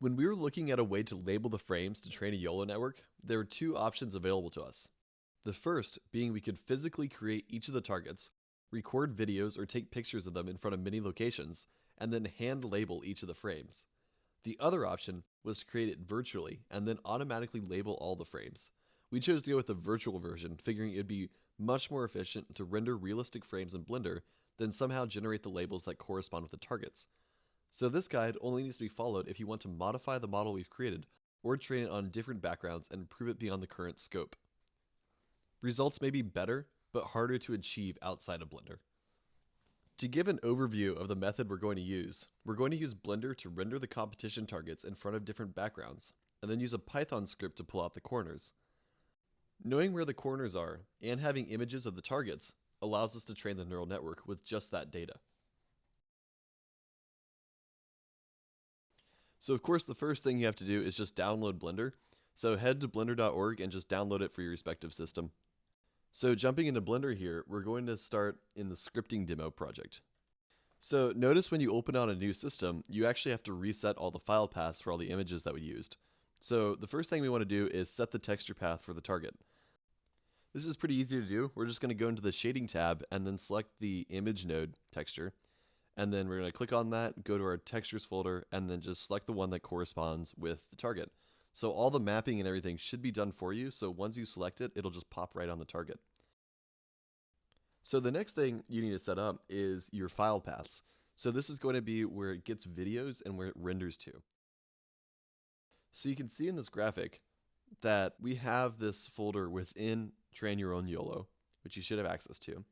When we were looking at a way to label the frames to train a YOLO network, there were two options available to us. The first being we could physically create each of the targets, record videos or take pictures of them in front of many locations, and then hand label each of the frames. The other option was to create it virtually and then automatically label all the frames. We chose to go with the virtual version, figuring it would be much more efficient to render realistic frames in Blender than somehow generate the labels that correspond with the targets. So this guide only needs to be followed if you want to modify the model we've created or train it on different backgrounds and improve it beyond the current scope. Results may be better, but harder to achieve outside of Blender. To give an overview of the method we're going to use Blender to render the competition targets in front of different backgrounds, and then use a Python script to pull out the corners. Knowing where the corners are and having images of the targets allows us to train the neural network with just that data. So of course the first thing you have to do is just download Blender. So head to blender.org and just download it for your respective system. So jumping into Blender here, we're going to start in the scripting demo project. So notice when you open on a new system, you actually have to reset all the file paths for all the images that we used. So the first thing we want to do is set the texture path for the target. This is pretty easy to do. We're just going to go into the shading tab and then select the image node texture. And then we're going to click on that, go to our textures folder, and then just select the one that corresponds with the target. So all the mapping and everything should be done for you. So once you select it, it'll just pop right on the target. So the next thing you need to set up is your file paths. So this is going to be where it gets videos and where it renders to. So you can see in this graphic that we have this folder within Train Your Own YOLO, which you should have access to.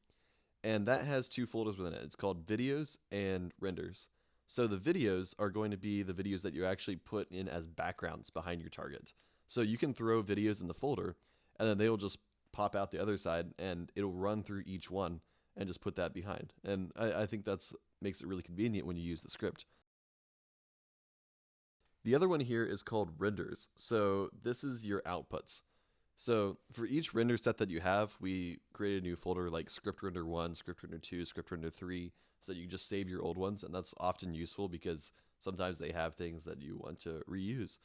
And that has two folders within it. It's called videos and renders. So the videos are going to be the videos that you actually put in as backgrounds behind your target. So you can throw videos in the folder and then they will just pop out the other side and it'll run through each one and just put that behind. And I think that's makes it really convenient when you use the script. The other one here is called renders. So this is your outputs. So for each render set that you have, we created a new folder like script render 1, script render 2, script render 3, so that you can just save your old ones, and that's often useful because sometimes they have things that you want to reuse.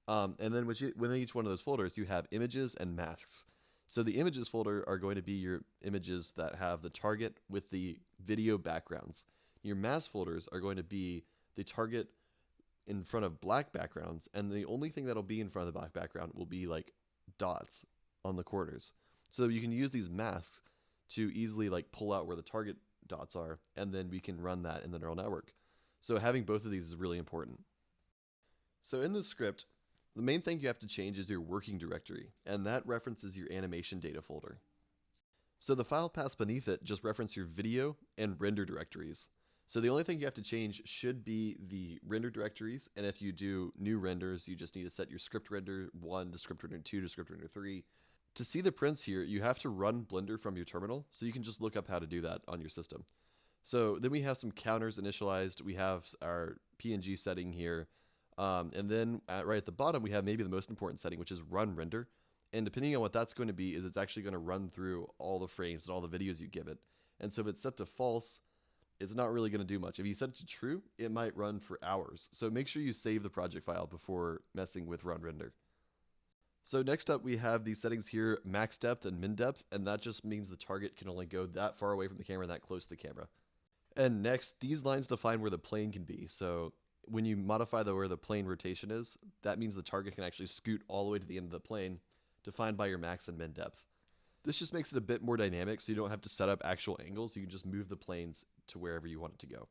And then within each one of those folders, you have images and masks. So the images folder are going to be your images that have the target with the video backgrounds. Your mask folders are going to be the target in front of black backgrounds, and the only thing that'll be in front of the black background will be like dots on the corners. So you can use these masks to easily like pull out where the target dots are, and then we can run that in the neural network. So having both of these is really important. So in this script, the main thing you have to change is your working directory, and that references your animation data folder. So the file paths beneath it just reference your video and render directories. So the only thing you have to change should be the render directories, and if you do new renders, you just need to set your script render 1 to script render 2 to script render 3. To see the prints here, you have to run Blender from your terminal, so you can just look up how to do that on your system. So then we have some counters initialized, we have our PNG setting here, and then right at the bottom we have maybe the most important setting, which is run render. And depending on what that's going to be, is it's actually going to run through all the frames and all the videos you give it. And so if it's set to false, it's not really going to do much. If you set it to true, it might run for hours. So make sure you save the project file before messing with run render. So next up we have these settings here, max depth and min depth, and that just means the target can only go that far away from the camera and that close to the camera. And next, these lines define where the plane can be. So when you modify where the plane rotation is, that means the target can actually scoot all the way to the end of the plane, defined by your max and min depth. This just makes it a bit more dynamic, so you don't have to set up actual angles. You can just move the planes to wherever you want it to go.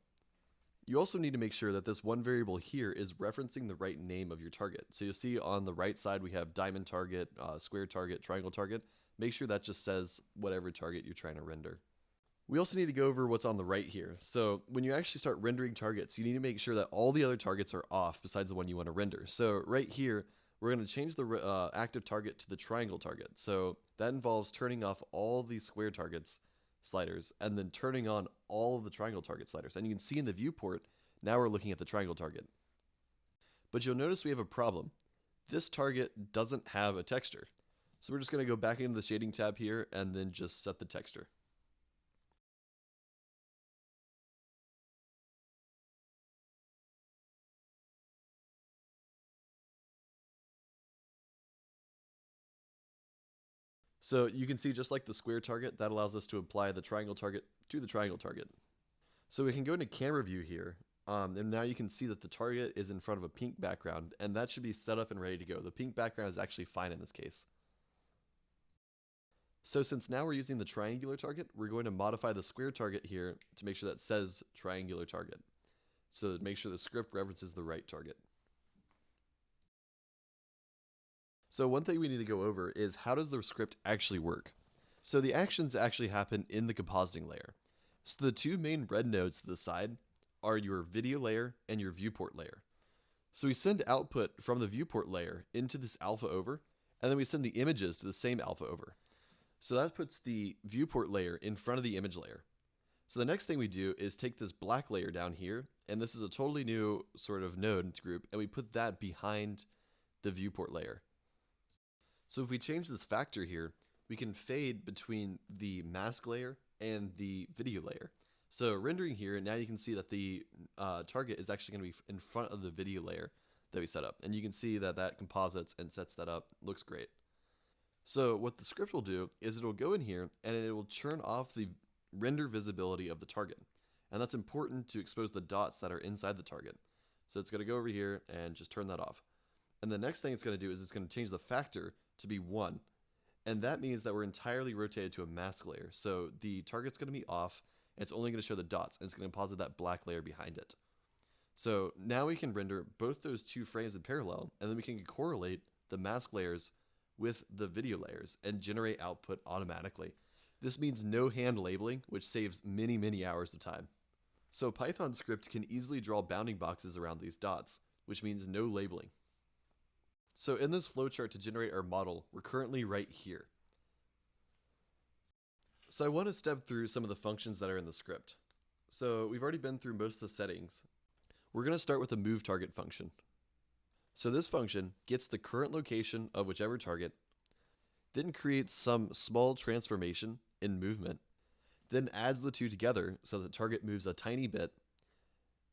You also need to make sure that this one variable here is referencing the right name of your target. So you'll see on the right side we have diamond target, square target, triangle target. Make sure that just says whatever target you're trying to render. We also need to go over what's on the right here. So when you actually start rendering targets, you need to make sure that all the other targets are off besides the one you want to render. So right here, we're going to change the active target to the triangle target. So that involves turning off all the square targets sliders and then turning on all of the triangle target sliders. And you can see in the viewport, now we're looking at the triangle target. But you'll notice we have a problem. This target doesn't have a texture. So we're just going to go back into the shading tab here and then just set the texture. So you can see just like the square target, that allows us to apply the triangle target to the triangle target. So we can go into camera view here, and now you can see that the target is in front of a pink background, and that should be set up and ready to go. The pink background is actually fine in this case. So since now we're using the triangular target, we're going to modify the square target here to make sure that says triangular target. So make sure the script references the right target. So one thing we need to go over is how does the script actually work? So the actions actually happen in the compositing layer. So the two main red nodes to the side are your video layer and your viewport layer. So we send output from the viewport layer into this alpha over, and then we send the images to the same alpha over. So that puts the viewport layer in front of the image layer. So the next thing we do is take this black layer down here, and this is a totally new sort of node group, and we put that behind the viewport layer. So if we change this factor here, we can fade between the mask layer and the video layer. So rendering here, now you can see that the target is actually going to be in front of the video layer that we set up. And you can see that that composites and sets that up. Looks great. So what the script will do is it'll go in here and it will turn off the render visibility of the target. And that's important to expose the dots that are inside the target. So it's going to go over here and just turn that off. And the next thing it's going to do is it's going to change the factor to be 1. And that means that we're entirely rotated to a mask layer. So the target's going to be off, and it's only going to show the dots, and it's going to deposit that black layer behind it. So now we can render both those two frames in parallel, and then we can correlate the mask layers with the video layers and generate output automatically. This means no hand labeling, which saves many, many hours of time. So Python script can easily draw bounding boxes around these dots, which means no labeling. So in this flowchart to generate our model, we're currently right here. So I want to step through some of the functions that are in the script. So we've already been through most of the settings. We're going to start with the move target function. So this function gets the current location of whichever target, then creates some small transformation in movement, then adds the two together so the target moves a tiny bit,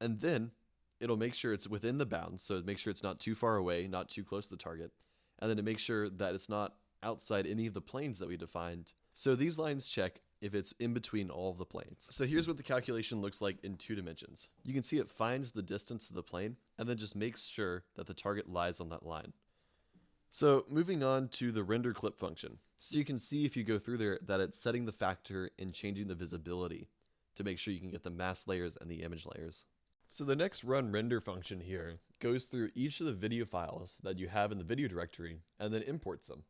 and then it'll make sure it's within the bounds, so make sure it's not too far away, not too close to the target, and then to make sure that it's not outside any of the planes that we defined. So these lines check if it's in between all of the planes. So here's what the calculation looks like in 2 dimensions. You can see it finds the distance to the plane, and then just makes sure that the target lies on that line. So moving on to the render clip function. So you can see if you go through there that it's setting the factor and changing the visibility to make sure you can get the mask layers and the image layers. So the next run render function here goes through each of the video files that you have in the video directory and then imports them.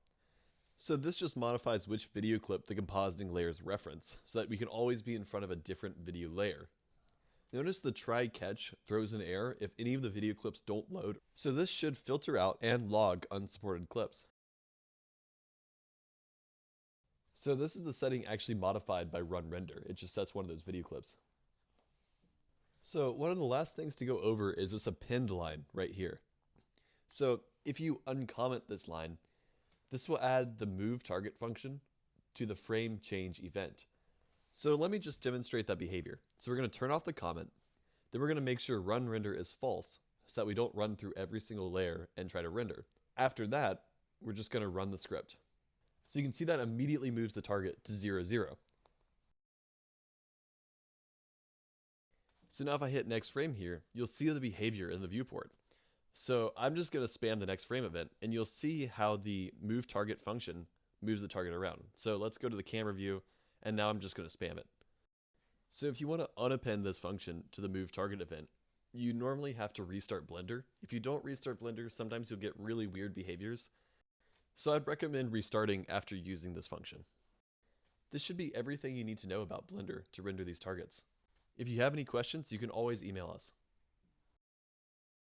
So this just modifies which video clip the compositing layers reference so that we can always be in front of a different video layer. Notice the try catch throws an error if any of the video clips don't load. So this should filter out and log unsupported clips. So this is the setting actually modified by run render. It just sets one of those video clips. So one of the last things to go over is this append line right here. So if you uncomment this line, this will add the move target function to the frame change event. So let me just demonstrate that behavior. So we're going to turn off the comment, then we're going to make sure run render is false so that we don't run through every single layer and try to render. After that, we're just going to run the script. So you can see that immediately moves the target to 0, 0. So now if I hit next frame here, you'll see the behavior in the viewport. So I'm just going to spam the next frame event, and you'll see how the move target function moves the target around. So let's go to the camera view, and now I'm just going to spam it. So if you want to unappend this function to the move target event, you normally have to restart Blender. If you don't restart Blender, sometimes you'll get really weird behaviors. So I'd recommend restarting after using this function. This should be everything you need to know about Blender to render these targets. If you have any questions, you can always email us.